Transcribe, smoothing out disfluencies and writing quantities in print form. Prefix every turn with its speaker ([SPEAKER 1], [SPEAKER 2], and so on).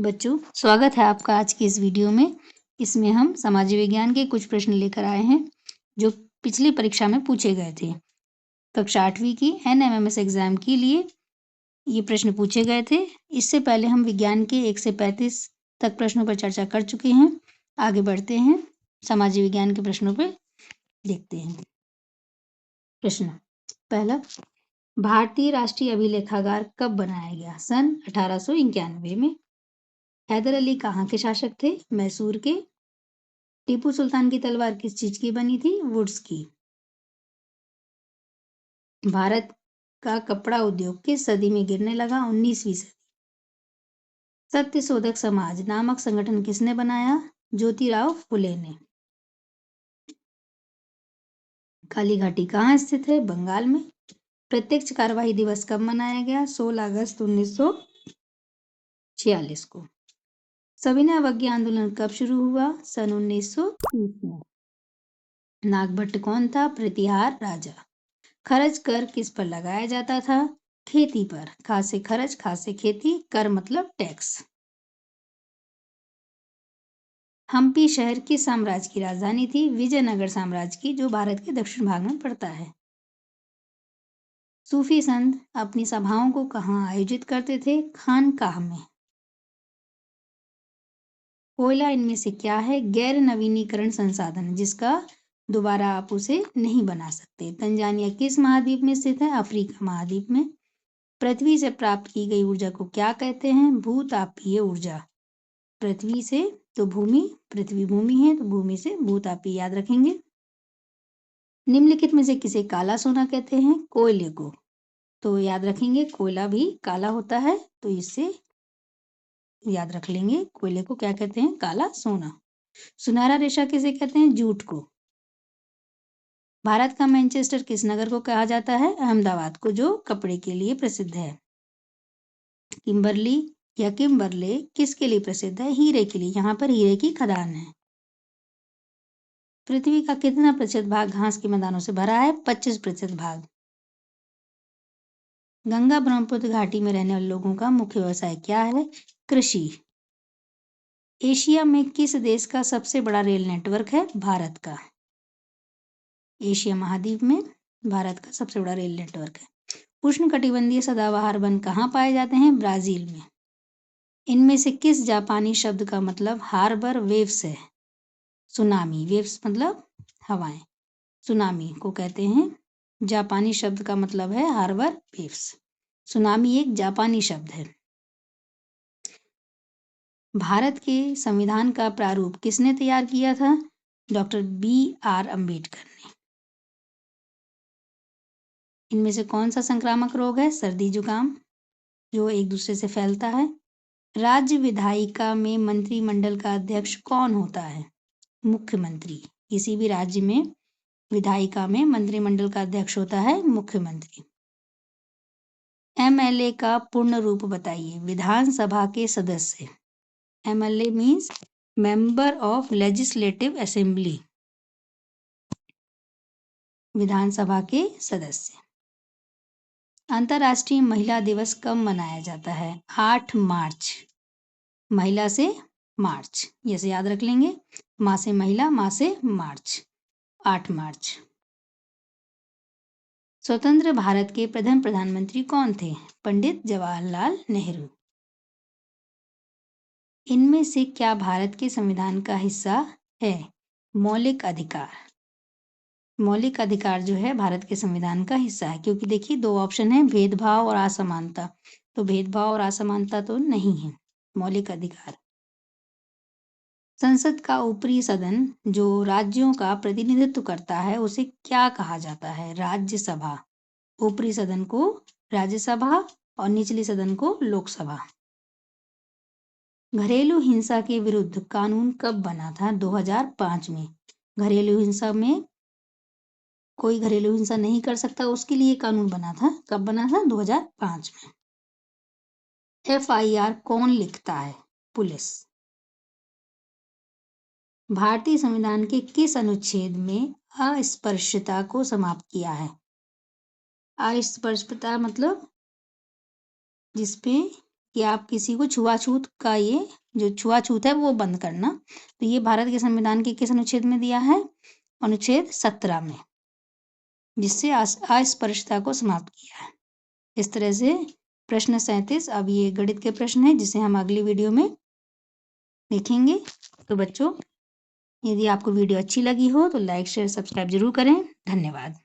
[SPEAKER 1] बच्चों, स्वागत है आपका आज की इस वीडियो में। इसमें हम सामाजिक विज्ञान के कुछ प्रश्न लेकर आए हैं जो पिछली परीक्षा में पूछे गए थे। कक्षा 8वीं की NMMS एग्जाम के लिए ये प्रश्न पूछे गए थे। इससे पहले हम विज्ञान के 1 से 35 तक प्रश्नों पर चर्चा कर चुके हैं। आगे बढ़ते हैं, सामाजिक विज्ञान के प्रश्नों पर देखते हैं। प्रश्न पहला, भारतीय राष्ट्रीय अभिलेखागार कब बनाया गया? सन 1891 में। हैदर अली कहाँ के शासक थे? मैसूर के। टीपू सुल्तान की तलवार किस चीज की बनी थी? वुड्स की। भारत का कपड़ा उद्योग किस सदी में गिरने लगा? 19वीं सदी। सत्यशोधक समाज नामक संगठन किसने बनाया? ज्योतिराव फुले ने। काली घाटी कहाँ स्थित है? बंगाल में। प्रत्यक्ष कार्यवाही दिवस कब मनाया गया? 16 अगस्त 1946 को। सविनय अवज्ञा आंदोलन कब शुरू हुआ? सन 1930 में। नागभट्ट कौन था? प्रतिहार राजा। खर्च कर किस पर लगाया जाता था? खेती पर। खा से खर्च, खा से खेती, कर मतलब टैक्स। हम्पी शहर किस साम्राज्य की राजधानी थी? विजयनगर साम्राज्य की, जो भारत के दक्षिण भाग में पड़ता है। सूफी संत अपनी सभाओं को कहाँ आयोजित करते थे? खानकाह में। कोयला इनमें से क्या है? गैर नवीनीकरण संसाधन जिसका दोबारा आप उसे नहीं बना सकते। तंजानिया किस महाद्वीप में स्थित है? अफ्रीका महाद्वीप में। पृथ्वी से प्राप्त की गई ऊर्जा को क्या कहते हैं? भूतापीय ऊर्जा। पृथ्वी से तो भूमि, पृथ्वी भूमि है तो भूमि से भूतापीय याद रखेंगे। निम्नलिखित में से किसे काला सोना कहते हैं? कोयले को। तो याद रखेंगे कोयला भी काला होता है, तो इससे याद रख लेंगे कोयले को क्या कहते हैं? काला सोना। सुनहरा रेशा किसे कहते हैं? जूट को। भारत का मैनचेस्टर किस नगर को कहा जाता है? अहमदाबाद को, जो कपड़े के लिए प्रसिद्ध है। किम्बरली या किम्बरले किसके लिए प्रसिद्ध है? हीरे के लिए। यहाँ पर हीरे की खदान है। पृथ्वी का कितना प्रतिशत भाग घास के मैदानों से भरा है? 25% भाग। गंगा ब्रह्मपुत्र घाटी में रहने वाले लोगों का मुख्य व्यवसाय क्या है? कृषि। एशिया में किस देश का सबसे बड़ा रेल नेटवर्क है? भारत का। एशिया महाद्वीप में भारत का सबसे बड़ा रेल नेटवर्क है। उष्णकटिबंधीय सदाबहार वन कहाँ पाए जाते हैं? ब्राजील में। इनमें से किस जापानी शब्द का मतलब हार्बर वेव्स है? सुनामी। वेव्स मतलब हवाएं, सुनामी को कहते हैं। जापानी शब्द का मतलब है हार्बर वेव्स। सुनामी एक जापानी शब्द है। भारत के संविधान का प्रारूप किसने तैयार किया था? डॉक्टर BR अम्बेडकर ने। इनमें से कौन सा संक्रामक रोग है? सर्दी जुकाम, जो एक दूसरे से फैलता है। राज्य विधायिका में मंत्रिमंडल का अध्यक्ष कौन होता है? मुख्यमंत्री। किसी भी राज्य में विधायिका में मंत्रिमंडल का अध्यक्ष होता है मुख्यमंत्री। MLA का पूर्ण रूप बताइए। विधानसभा के सदस्य। MLA means member of legislative assembly, विधानसभा के सदस्य। अंतर्राष्ट्रीय महिला दिवस कब मनाया जाता है? 8 मार्च। महिला से मार्च, जैसे याद रख लेंगे, माँ से महिला, माँ से मार्च, 8 मार्च। स्वतंत्र भारत के प्रथम प्रधानमंत्री कौन थे? पंडित जवाहरलाल नेहरू। इनमें से क्या भारत के संविधान का हिस्सा है? मौलिक अधिकार। मौलिक अधिकार जो है भारत के संविधान का हिस्सा है, क्योंकि देखिए 2 ऑप्शन है, भेदभाव और असमानता। तो भेदभाव और असमानता तो नहीं है, मौलिक अधिकार। संसद का ऊपरी सदन जो राज्यों का प्रतिनिधित्व करता है उसे क्या कहा जाता है? राज्यसभा। ऊपरी सदन को राज्यसभा और निचली सदन को लोकसभा। घरेलू हिंसा के विरुद्ध कानून कब बना था? 2005 में। घरेलू हिंसा में कोई घरेलू हिंसा नहीं कर सकता, उसके लिए कानून बना था। कब बना था? 2005 में। FIR कौन लिखता है? पुलिस। भारतीय संविधान के किस अनुच्छेद में अस्पृश्यता को समाप्त किया है? अस्पृश्यता मतलब जिसपे कि आप किसी को छुआछूत का ये जो छुआछूत है वो बंद करना। तो ये भारत के संविधान के किस अनुच्छेद में दिया है? अनुच्छेद 17 में, जिससे अस्पृश्यता को समाप्त किया है। इस तरह से प्रश्न 37 अब ये गणित के प्रश्न है जिसे हम अगली वीडियो में देखेंगे। तो बच्चों, यदि आपको वीडियो अच्छी लगी हो तो लाइक शेयर सब्सक्राइब जरूर करें। धन्यवाद।